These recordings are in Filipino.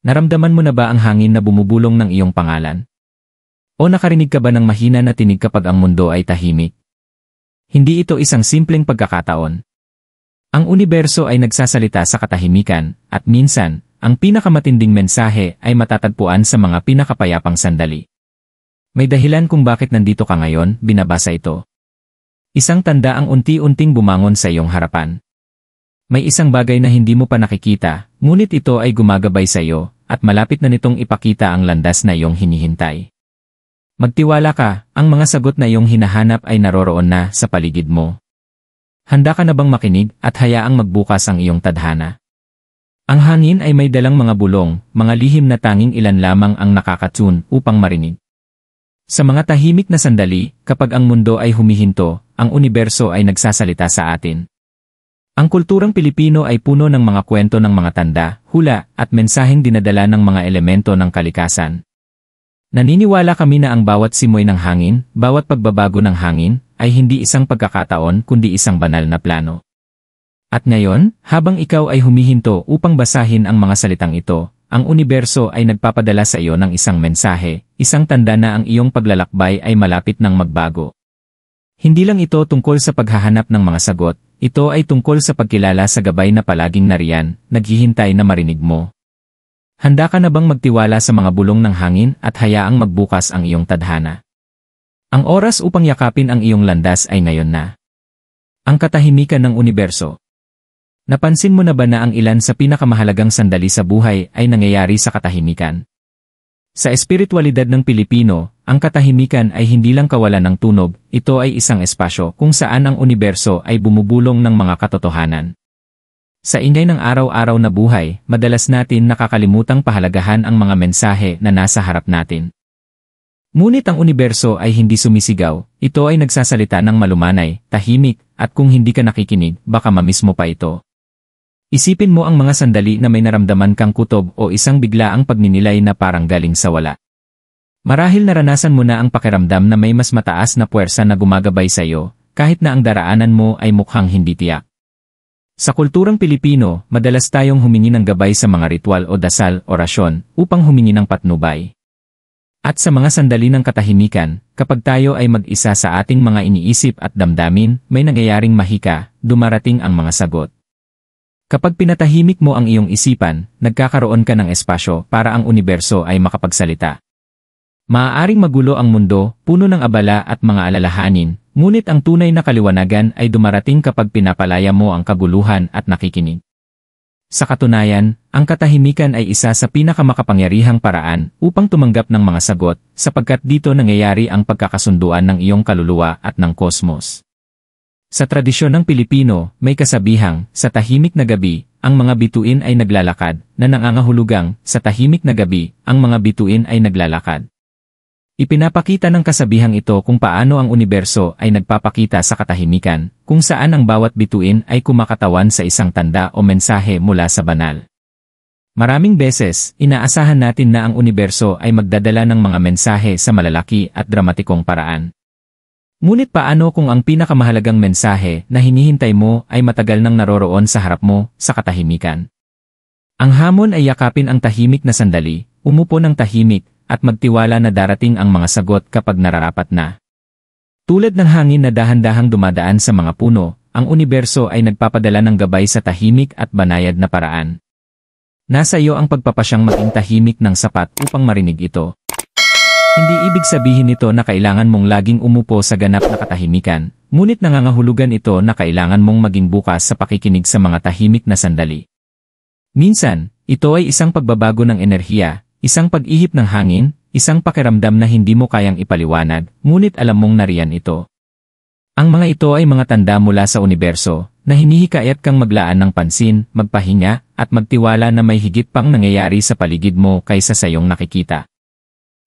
Naramdaman mo na ba ang hangin na bumubulong ng iyong pangalan? O nakarinig ka ba ng mahina na tinig kapag ang mundo ay tahimik? Hindi ito isang simpleng pagkakataon. Ang universo ay nagsasalita sa katahimikan, at minsan, ang pinakamatinding mensahe ay matatagpuan sa mga pinakapayapang sandali. May dahilan kung bakit nandito ka ngayon, binabasa ito. Isang tanda ang unti-unting bumangon sa iyong harapan. May isang bagay na hindi mo pa nakikita, ngunit ito ay gumagabay sa iyo, at malapit na nitong ipakita ang landas na iyong hinihintay. Magtiwala ka, ang mga sagot na iyong hinahanap ay naroroon na sa paligid mo. Handa ka na bang makinig at hayaang magbukas ang iyong tadhana? Ang hangin ay may dalang mga bulong, mga lihim na tanging ilan lamang ang nakakatune upang marinig. Sa mga tahimik na sandali, kapag ang mundo ay humihinto, ang universo ay nagsasalita sa atin. Ang kulturang Pilipino ay puno ng mga kwento ng mga tanda, hula, at mensaheng dinadala ng mga elemento ng kalikasan. Naniniwala kami na ang bawat simoy ng hangin, bawat pagbabago ng hangin, ay hindi isang pagkakataon kundi isang banal na plano. At ngayon, habang ikaw ay humihinto upang basahin ang mga salitang ito, ang universo ay nagpapadala sa iyo ng isang mensahe, isang tanda na ang iyong paglalakbay ay malapit ng magbago. Hindi lang ito tungkol sa paghahanap ng mga sagot, ito ay tungkol sa pagkilala sa gabay na palaging nariyan, naghihintay na marinig mo. Handa ka na bang magtiwala sa mga bulong ng hangin at hayaang magbukas ang iyong tadhana? Ang oras upang yakapin ang iyong landas ay ngayon na. Ang katahimikan ng universo. Napansin mo na ba na ang ilan sa pinakamahalagang sandali sa buhay ay nangyayari sa katahimikan? Sa espiritualidad ng Pilipino, ang katahimikan ay hindi lang kawalan ng tunog, ito ay isang espasyo kung saan ang universo ay bumubulong ng mga katotohanan. Sa ingay ng araw-araw na buhay, madalas natin nakakalimutang pahalagahan ang mga mensahe na nasa harap natin. Ngunit ang universo ay hindi sumisigaw, ito ay nagsasalita ng malumanay, tahimik, at kung hindi ka nakikinig, baka mamiss mo pa ito. Isipin mo ang mga sandali na may naramdaman kang kutob o isang biglaang pagninilay na parang galing sa wala. Marahil naranasan mo na ang pakiramdam na may mas mataas na puwersa na gumagabay sa iyo, kahit na ang daraanan mo ay mukhang hindi tiyak. Sa kulturang Pilipino, madalas tayong humingi ng gabay sa mga ritual o dasal, orasyon, upang humingi ng patnubay. At sa mga sandali ng katahimikan, kapag tayo ay mag-isa sa ating mga iniisip at damdamin, may nangyayaring mahika, dumarating ang mga sagot. Kapag pinatahimik mo ang iyong isipan, nagkakaroon ka ng espasyo para ang universo ay makapagsalita. Maaaring magulo ang mundo, puno ng abala at mga alalahanin, ngunit ang tunay na kaliwanagan ay dumarating kapag pinapalaya mo ang kaguluhan at nakikinig. Sa katunayan, ang katahimikan ay isa sa pinakamakapangyarihang paraan upang tumanggap ng mga sagot, sapagkat dito nangyayari ang pagkakasunduan ng iyong kaluluwa at ng kosmos. Sa tradisyon ng Pilipino, may kasabihang, sa tahimik na gabi, ang mga bituin ay naglalakad, na nangangahulugang, sa tahimik na gabi, ang mga bituin ay naglalakad. Ipinapakita ng kasabihang ito kung paano ang universo ay nagpapakita sa katahimikan, kung saan ang bawat bituin ay kumakatawan sa isang tanda o mensahe mula sa banal. Maraming beses, inaasahan natin na ang universo ay magdadala ng mga mensahe sa malalaki at dramatikong paraan. Ngunit paano kung ang pinakamahalagang mensahe na hinihintay mo ay matagal nang naroroon sa harap mo, sa katahimikan? Ang hamon ay yakapin ang tahimik na sandali, umupo ng tahimik, at magtiwala na darating ang mga sagot kapag nararapat na. Tulad ng hangin na dahan-dahang dumadaan sa mga puno, ang universo ay nagpapadala ng gabay sa tahimik at banayad na paraan. Nasa iyo ang pagpapasyang maging tahimik ng sapat upang marinig ito. Hindi ibig sabihin nito na kailangan mong laging umupo sa ganap na katahimikan, ngunit nangangahulugan ito na kailangan mong maging bukas sa pakikinig sa mga tahimik na sandali. Minsan, ito ay isang pagbabago ng enerhiya, isang pag-ihip ng hangin, isang pakiramdam na hindi mo kayang ipaliwanag, ngunit alam mong nariyan ito. Ang mga ito ay mga tanda mula sa universo, na hinihikayat kang maglaan ng pansin, magpahinga, at magtiwala na may higit pang nangyayari sa paligid mo kaysa sa iyong nakikita.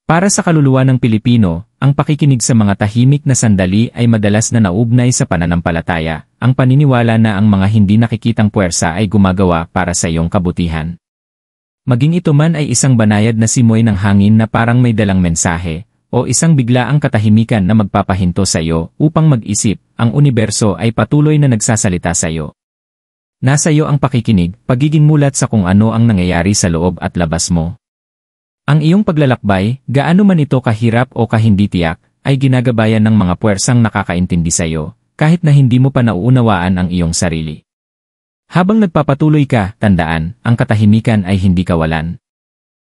Para sa kaluluwa ng Pilipino, ang pakikinig sa mga tahimik na sandali ay madalas na naugnay sa pananampalataya, ang paniniwala na ang mga hindi nakikitang puwersa ay gumagawa para sa iyong kabutihan. Maging ito man ay isang banayad na simoy ng hangin na parang may dalang mensahe, o isang biglaang katahimikan na magpapahinto sa iyo upang mag-isip, ang universo ay patuloy na nagsasalita sa iyo. Nasa iyo ang pakikinig, pagiging mulat sa kung ano ang nangyayari sa loob at labas mo. Ang iyong paglalakbay, gaano man ito kahirap o kahindi tiyak, ay ginagabayan ng mga puwersang nakakaintindi sa iyo, kahit na hindi mo pa nauunawaan ang iyong sarili. Habang nagpapatuloy ka, tandaan, ang katahimikan ay hindi kawalan.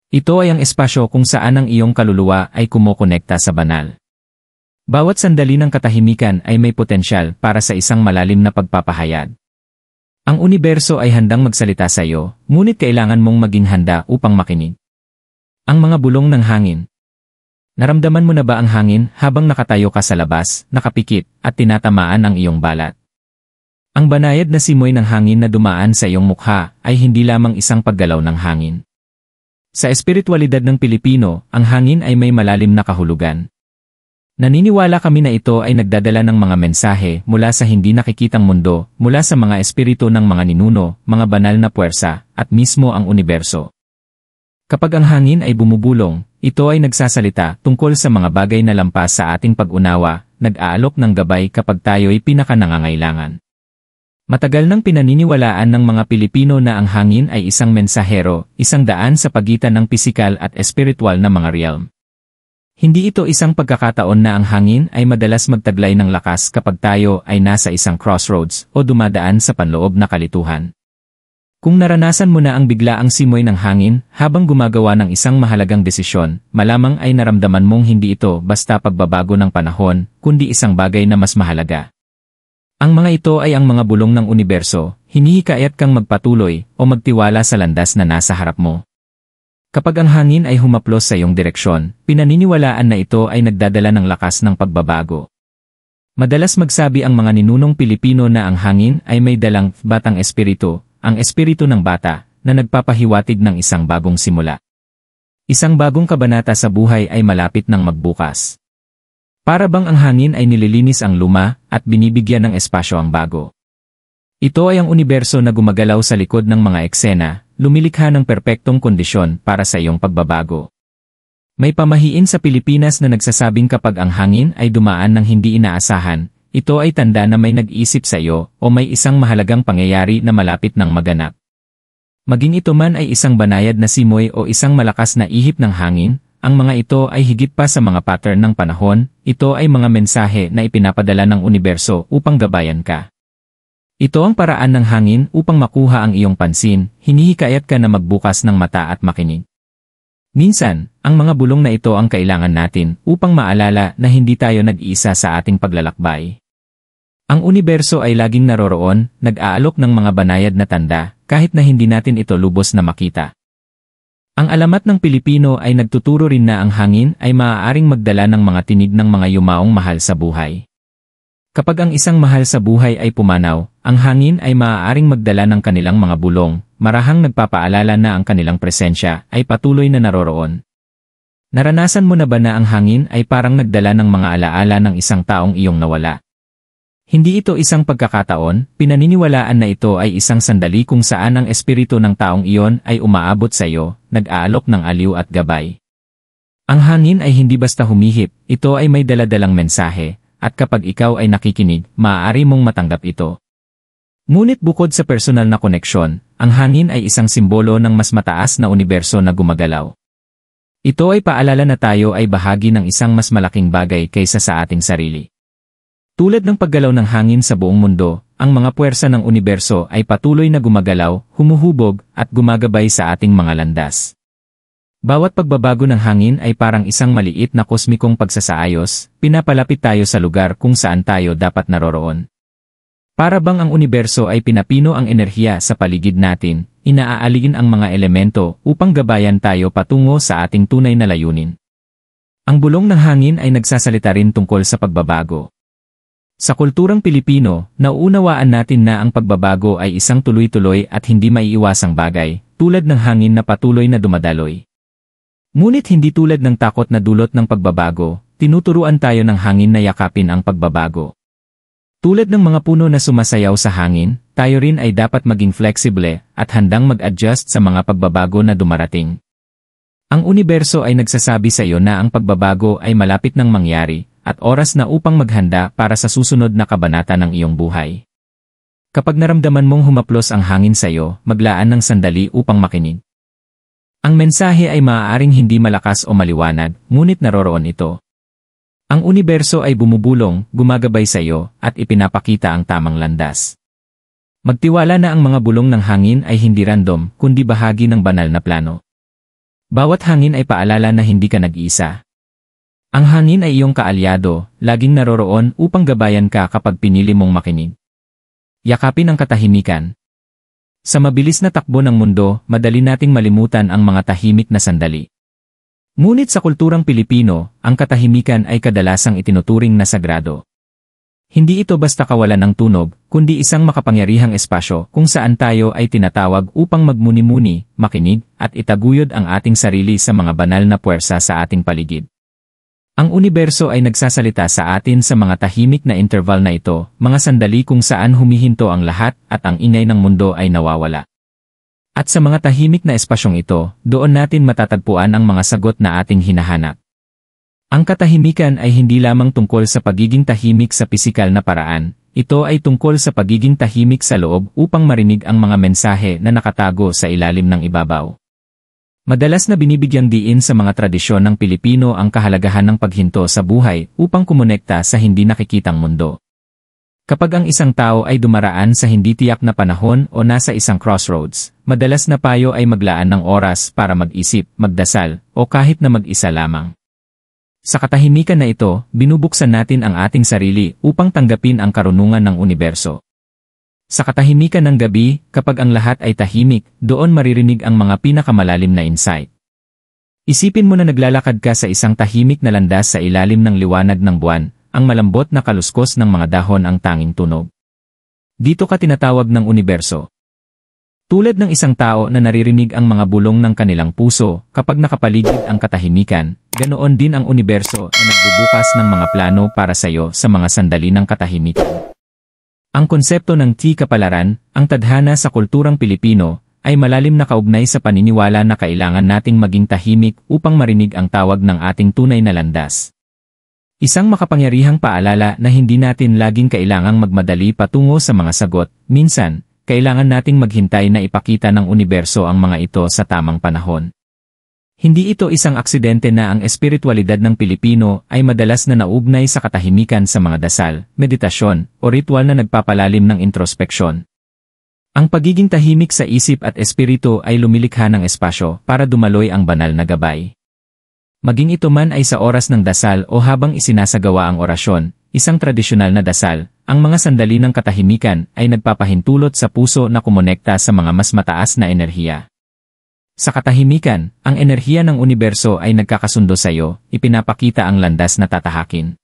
Ito ay ang espasyo kung saan ang iyong kaluluwa ay kumokonekta sa banal. Bawat sandali ng katahimikan ay may potensyal para sa isang malalim na pagpapahayag. Ang universo ay handang magsalita sa iyo, ngunit kailangan mong maging handa upang makinig. Ang mga bulong ng hangin. Naramdaman mo na ba ang hangin habang nakatayo ka sa labas, nakapikit, at tinatamaan ang iyong balat? Ang banayad na simoy ng hangin na dumaan sa iyong mukha ay hindi lamang isang paggalaw ng hangin. Sa espiritualidad ng Pilipino, ang hangin ay may malalim na kahulugan. Naniniwala kami na ito ay nagdadala ng mga mensahe mula sa hindi nakikitang mundo, mula sa mga espiritu ng mga ninuno, mga banal na puwersa, at mismo ang universo. Kapag ang hangin ay bumubulong, ito ay nagsasalita tungkol sa mga bagay na lampas sa ating pag-unawa, nag-aalok ng gabay kapag tayo'y pinakanangangailangan. Matagal nang pinaniniwalaan ng mga Pilipino na ang hangin ay isang mensahero, isang daan sa pagitan ng pisikal at espiritual na mga realm. Hindi ito isang pagkakataon na ang hangin ay madalas magtaglay ng lakas kapag tayo ay nasa isang crossroads o dumadaan sa panloob na kalituhan. Kung naranasan mo na ang biglaang simoy ng hangin habang gumagawa ng isang mahalagang desisyon, malamang ay naramdaman mong hindi ito basta pagbabago ng panahon, kundi isang bagay na mas mahalaga. Ang mga ito ay ang mga bulong ng universo, hinihikayat kang magpatuloy o magtiwala sa landas na nasa harap mo. Kapag ang hangin ay humaplos sa iyong direksyon, pinaniniwalaan na ito ay nagdadala ng lakas ng pagbabago. Madalas magsabi ang mga ninunong Pilipino na ang hangin ay may dalang batang espiritu, ang espiritu ng bata, na nagpapahiwatig ng isang bagong simula. Isang bagong kabanata sa buhay ay malapit ng magbukas. Para bang ang hangin ay nililinis ang luma at binibigyan ng espasyo ang bago. Ito ay ang universo na gumagalaw sa likod ng mga eksena, lumilikha ng perpektong kondisyon para sa iyong pagbabago. May pamahiin sa Pilipinas na nagsasabing kapag ang hangin ay dumaan ng hindi inaasahan, ito ay tanda na may nag-isip sa iyo o may isang mahalagang pangyayari na malapit ng maganap. Maging ito man ay isang banayad na simoy o isang malakas na ihip ng hangin, ang mga ito ay higit pa sa mga pattern ng panahon, ito ay mga mensahe na ipinapadala ng universo upang gabayan ka. Ito ang paraan ng hangin upang makuha ang iyong pansin, hinihikayat ka na magbukas ng mata at makinig. Minsan, ang mga bulong na ito ang kailangan natin upang maalala na hindi tayo nag-iisa sa ating paglalakbay. Ang universo ay laging naroroon, nag-aalok ng mga banayad na tanda, kahit na hindi natin ito lubos na makita. Ang alamat ng Pilipino ay nagtuturo rin na ang hangin ay maaaring magdala ng mga tinig ng mga yumaong mahal sa buhay. Kapag ang isang mahal sa buhay ay pumanaw, ang hangin ay maaaring magdala ng kanilang mga bulong, marahang nagpapaalala na ang kanilang presensya ay patuloy na naroroon. Naranasan mo na ba na ang hangin ay parang nagdala ng mga alaala ng isang taong iyong nawala? Hindi ito isang pagkakataon, pinaniniwalaan na ito ay isang sandali kung saan ang espiritu ng taong iyon ay umaabot sa iyo, nag-aalok ng aliw at gabay. Ang hangin ay hindi basta humihip, ito ay may daladalang mensahe. At kapag ikaw ay nakikinig, maaari mong matanggap ito. Ngunit bukod sa personal na koneksyon, ang hangin ay isang simbolo ng mas mataas na universo na gumagalaw. Ito ay paalala na tayo ay bahagi ng isang mas malaking bagay kaysa sa ating sarili. Tulad ng paggalaw ng hangin sa buong mundo, ang mga puwersa ng universo ay patuloy na gumagalaw, humuhubog, at gumagabay sa ating mga landas. Bawat pagbabago ng hangin ay parang isang maliit na kosmikong pagsasaayos, pinapalapit tayo sa lugar kung saan tayo dapat naroroon. Para bang ang universo ay pinapino ang enerhiya sa paligid natin, inaaalin ang mga elemento upang gabayan tayo patungo sa ating tunay na layunin. Ang bulong ng hangin ay nagsasalita rin tungkol sa pagbabago. Sa kulturang Pilipino, nauunawaan natin na ang pagbabago ay isang tuloy-tuloy at hindi maiiwasang bagay, tulad ng hangin na patuloy na dumadaloy. Ngunit hindi tulad ng takot na dulot ng pagbabago, tinuturuan tayo ng hangin na yakapin ang pagbabago. Tulad ng mga puno na sumasayaw sa hangin, tayo rin ay dapat maging flexible at handang mag-adjust sa mga pagbabago na dumarating. Ang universo ay nagsasabi sa iyo na ang pagbabago ay malapit nang mangyari at oras na upang maghanda para sa susunod na kabanata ng iyong buhay. Kapag naramdaman mong humaplos ang hangin sa iyo, maglaan ng sandali upang makinig. Ang mensahe ay maaaring hindi malakas o maliwanag, ngunit naroroon ito. Ang universo ay bumubulong, gumagabay sa iyo, at ipinapakita ang tamang landas. Magtiwala na ang mga bulong ng hangin ay hindi random, kundi bahagi ng banal na plano. Bawat hangin ay paalala na hindi ka nag-iisa. Ang hangin ay iyong kaalyado, laging naroroon upang gabayan ka kapag pinili mong makinig. Yakapin ang katahimikan. Sa mabilis na takbo ng mundo, madali nating malimutan ang mga tahimik na sandali. Ngunit sa kulturang Pilipino, ang katahimikan ay kadalasang itinuturing na sagrado. Hindi ito basta kawalan ng tunog, kundi isang makapangyarihang espasyo kung saan tayo ay tinatawag upang magmuni-muni, makinig, at itaguyod ang ating sarili sa mga banal na puwersa sa ating paligid. Ang universo ay nagsasalita sa atin sa mga tahimik na interval na ito, mga sandali kung saan humihinto ang lahat at ang ingay ng mundo ay nawawala. At sa mga tahimik na espasyong ito, doon natin matatagpuan ang mga sagot na ating hinahanap. Ang katahimikan ay hindi lamang tungkol sa pagiging tahimik sa pisikal na paraan, ito ay tungkol sa pagiging tahimik sa loob upang marinig ang mga mensahe na nakatago sa ilalim ng ibabaw. Madalas na binibigyang diin sa mga tradisyon ng Pilipino ang kahalagahan ng paghinto sa buhay upang kumonekta sa hindi nakikitang mundo. Kapag ang isang tao ay dumaraan sa hindi tiyak na panahon o nasa isang crossroads, madalas na payo ay maglaan ng oras para mag-isip, magdasal, o kahit na mag-isa lamang. Sa katahimikan na ito, binubuksan natin ang ating sarili upang tanggapin ang karunungan ng universo. Sa katahimikan ng gabi, kapag ang lahat ay tahimik, doon maririnig ang mga pinakamalalim na insight. Isipin mo na naglalakad ka sa isang tahimik na landas sa ilalim ng liwanag ng buwan, ang malambot na kaluskos ng mga dahon ang tanging tunog. Dito ka tinatawag ng universo. Tulad ng isang tao na naririnig ang mga bulong ng kanilang puso, kapag nakapaligid ang katahimikan, ganoon din ang universo na nagbubukas ng mga plano para sa iyo sa mga sandali ng katahimikan. Ang konsepto ng kapalaran, ang tadhana sa kulturang Pilipino, ay malalim na kaugnay sa paniniwala na kailangan nating maging tahimik upang marinig ang tawag ng ating tunay na landas. Isang makapangyarihang paalala na hindi natin laging kailangang magmadali patungo sa mga sagot, minsan, kailangan nating maghintay na ipakita ng universo ang mga ito sa tamang panahon. Hindi ito isang aksidente na ang espiritualidad ng Pilipino ay madalas na naugnay sa katahimikan sa mga dasal, meditasyon, o ritual na nagpapalalim ng introspeksyon. Ang pagiging tahimik sa isip at espiritu ay lumilikha ng espasyo para dumaloy ang banal na gabay. Maging ito man ay sa oras ng dasal o habang isinasagawa ang orasyon, isang tradisyonal na dasal, ang mga sandali ng katahimikan ay nagpapahintulot sa puso na kumonekta sa mga mas mataas na enerhiya. Sa katahimikan, ang enerhiya ng universo ay nagkakasundo sa iyo, ipinapakita ang landas na tatahakin.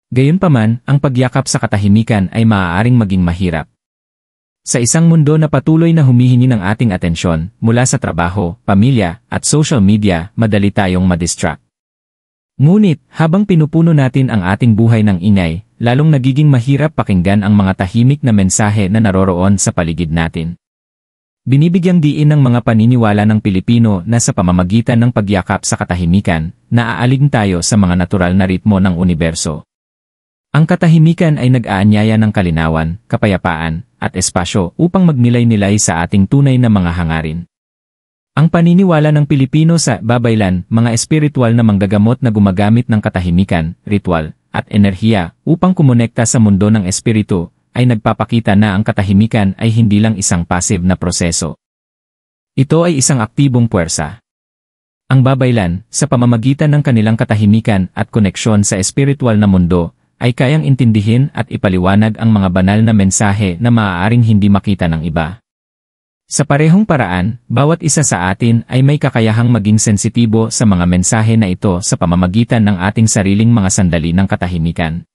Gayunpaman, ang pagyakap sa katahimikan ay maaaring maging mahirap. Sa isang mundo na patuloy na humihingi ng ating atensyon, mula sa trabaho, pamilya, at social media, madali tayong madistract. Ngunit, habang pinupuno natin ang ating buhay ng ingay, lalong nagiging mahirap pakinggan ang mga tahimik na mensahe na naroroon sa paligid natin. Binibigyang diin ng mga paniniwala ng Pilipino na sa pamamagitan ng pagyakap sa katahimikan, naaalig tayo sa mga natural na ritmo ng universo. Ang katahimikan ay nag-aanyaya ng kalinawan, kapayapaan, at espasyo upang magnilay-nilay sa ating tunay na mga hangarin. Ang paniniwala ng Pilipino sa babaylan, mga espiritual na manggagamot na gumagamit ng katahimikan, ritual, at enerhiya upang kumonekta sa mundo ng espiritu, ay nagpapakita na ang katahimikan ay hindi lang isang passive na proseso. Ito ay isang aktibong puwersa. Ang babaylan, sa pamamagitan ng kanilang katahimikan at koneksyon sa espiritual na mundo, ay kayang intindihin at ipaliwanag ang mga banal na mensahe na maaaring hindi makita ng iba. Sa parehong paraan, bawat isa sa atin ay may kakayahang maging sensitibo sa mga mensahe na ito sa pamamagitan ng ating sariling mga sandali ng katahimikan.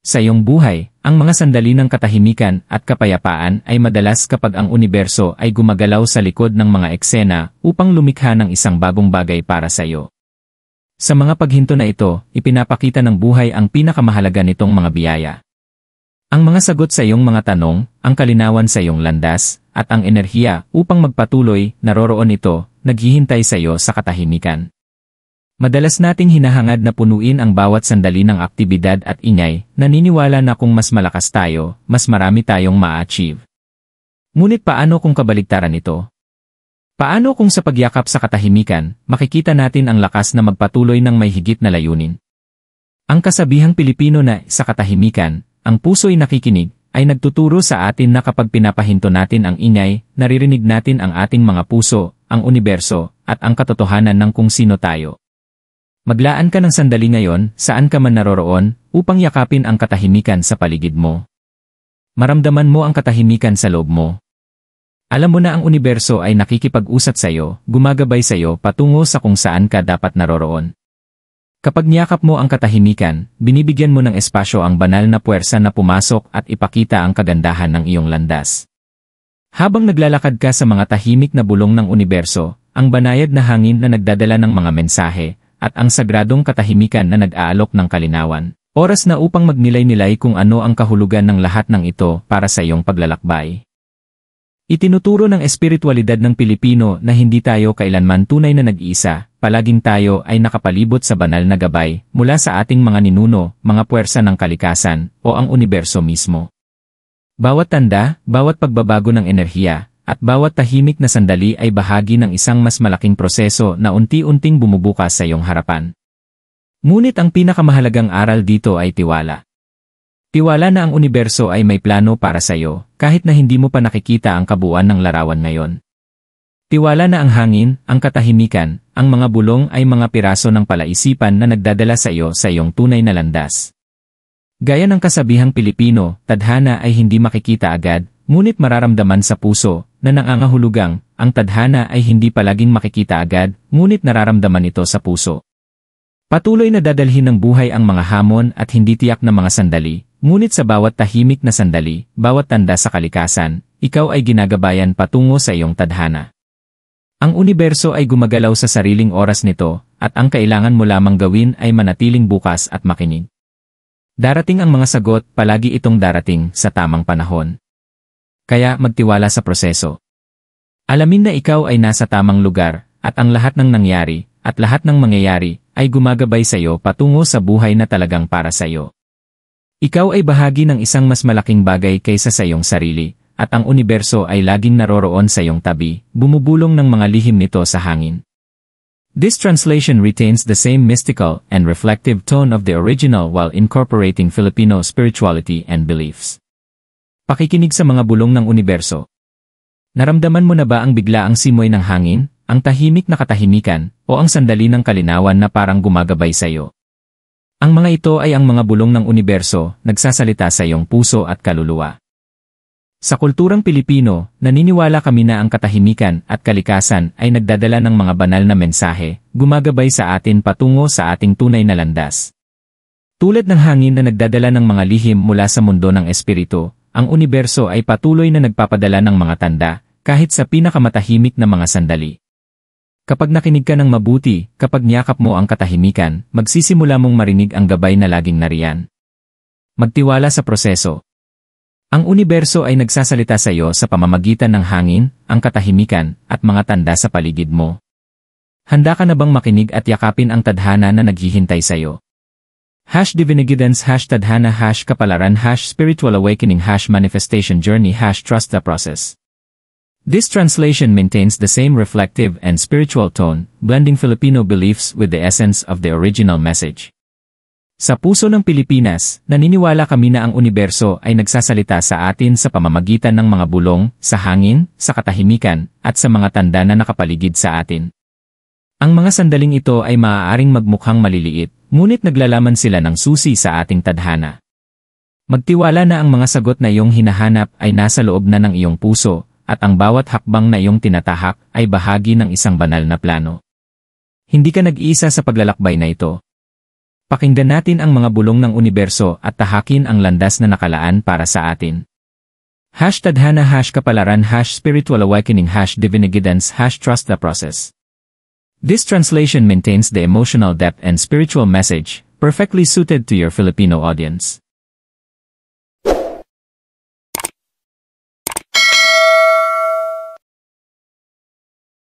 Sa iyong buhay, ang mga sandali ng katahimikan at kapayapaan ay madalas kapag ang universo ay gumagalaw sa likod ng mga eksena upang lumikha ng isang bagong bagay para sa iyo. Sa mga paghinto na ito, ipinapakita ng buhay ang pinakamahalaga nitong mga biyaya. Ang mga sagot sa iyong mga tanong, ang kalinawan sa iyong landas, at ang enerhiya upang magpatuloy, naroroon ito, naghihintay sa iyo sa katahimikan. Madalas nating hinahangad na punuin ang bawat sandali ng aktibidad at ingay, naniniwala na kung mas malakas tayo, mas marami tayong ma-achieve. Ngunit paano kung kabaligtaran ito? Paano kung sa pagyakap sa katahimikan, makikita natin ang lakas na magpatuloy ng may higit na layunin? Ang kasabihang Pilipino na sa katahimikan, ang puso'y nakikinig, ay nagtuturo sa atin na kapag pinapahinto natin ang ingay, naririnig natin ang ating mga puso, ang universo, at ang katotohanan ng kung sino tayo. Maglaan ka ng sandali ngayon, saan ka man naroroon, upang yakapin ang katahimikan sa paligid mo. Maramdaman mo ang katahimikan sa loob mo. Alam mo na ang universo ay nakikipag-usap sa iyo, gumagabay sa iyo patungo sa kung saan ka dapat naroroon. Kapag niyakap mo ang katahimikan, binibigyan mo ng espasyo ang banal na puwersa na pumasok at ipakita ang kagandahan ng iyong landas. Habang naglalakad ka sa mga tahimik na bulong ng universo, ang banayad na hangin na nagdadala ng mga mensahe, at ang sagradong katahimikan na nag-aalok ng kalinawan, oras na upang magnilay-nilay kung ano ang kahulugan ng lahat ng ito para sa iyong paglalakbay. Itinuturo ng espiritualidad ng Pilipino na hindi tayo kailanman tunay na nag-iisa, palaging tayo ay nakapalibot sa banal na gabay mula sa ating mga ninuno, mga puwersa ng kalikasan, o ang universo mismo. Bawat tanda, bawat pagbabago ng enerhiya, at bawat tahimik na sandali ay bahagi ng isang mas malaking proseso na unti-unting bumubukas sa iyong harapan. Ngunit ang pinakamahalagang aral dito ay tiwala. Tiwala na ang universo ay may plano para sa iyo, kahit na hindi mo pa nakikita ang kabuuan ng larawan ngayon. Tiwala na ang hangin, ang katahimikan, ang mga bulong ay mga piraso ng palaisipan na nagdadala sa iyo sa iyong tunay na landas. Gaya ng kasabihang Pilipino, tadhana ay hindi makikita agad, ngunit mararamdaman sa puso, na nangangahulugang, ang tadhana ay hindi palaging makikita agad, ngunit nararamdaman ito sa puso. Patuloy na dadalhin ng buhay ang mga hamon at hindi tiyak na mga sandali, ngunit sa bawat tahimik na sandali, bawat tanda sa kalikasan, ikaw ay ginagabayan patungo sa iyong tadhana. Ang universo ay gumagalaw sa sariling oras nito, at ang kailangan mo lamang gawin ay manatiling bukas at makinig. Darating ang mga sagot, palagi itong darating sa tamang panahon. Kaya magtiwala sa proseso. Alamin na ikaw ay nasa tamang lugar, at ang lahat ng nangyari, at lahat ng mangyayari, ay gumagabay sa iyo patungo sa buhay na talagang para sa iyo. Ikaw ay bahagi ng isang mas malaking bagay kaysa sa iyong sarili, at ang universo ay laging naroroon sa iyong tabi, bumubulong ng mga lihim nito sa hangin. This translation retains the same mystical and reflective tone of the original while incorporating Filipino spirituality and beliefs. Pakikinig sa mga bulong ng universo. Naramdaman mo na ba ang biglaang simoy ng hangin, ang tahimik na katahimikan, o ang sandali ng kalinawan na parang gumagabay sa iyo? Ang mga ito ay ang mga bulong ng universo, nagsasalita sa iyong puso at kaluluwa. Sa kulturang Pilipino, naniniwala kami na ang katahimikan at kalikasan ay nagdadala ng mga banal na mensahe, gumagabay sa atin patungo sa ating tunay na landas. Tulad ng hangin na nagdadala ng mga lihim mula sa mundo ng espiritu, ang universo ay patuloy na nagpapadala ng mga tanda, kahit sa pinakamatahimik na mga sandali. Kapag nakinig ka ng mabuti, kapag niyakap mo ang katahimikan, magsisimula mong marinig ang gabay na laging nariyan. Magtiwala sa proseso. Ang universo ay nagsasalita sa iyo sa pamamagitan ng hangin, ang katahimikan, at mga tanda sa paligid mo. Handa ka na bang makinig at yakapin ang tadhana na naghihintay sa iyo? #Divinigidance #tadhana #kapalaran #spiritual awakening #manifestation journey #trust the process. This translation maintains the same reflective and spiritual tone, blending Filipino beliefs with the essence of the original message. Sa puso ng Pilipinas, naniniwala kami na ang universo ay nagsasalita sa atin sa pamamagitan ng mga bulong, sa hangin, sa katahimikan, at sa mga tanda na nakapaligid sa atin. Ang mga sandaling ito ay maaaring magmukhang maliliit, ngunit naglalaman sila ng susi sa ating tadhana. Magtiwala na ang mga sagot na iyong hinahanap ay nasa loob na ng iyong puso, at ang bawat hakbang na iyong tinatahak ay bahagi ng isang banal na plano. Hindi ka nag-iisa sa paglalakbay na ito. Pakinggan natin ang mga bulong ng universo at tahakin ang landas na nakalaan para sa atin. #tadhana #kapalaran #spiritual awakening #divinigidance #trust the process. This translation maintains the emotional depth and spiritual message, perfectly suited to your Filipino audience.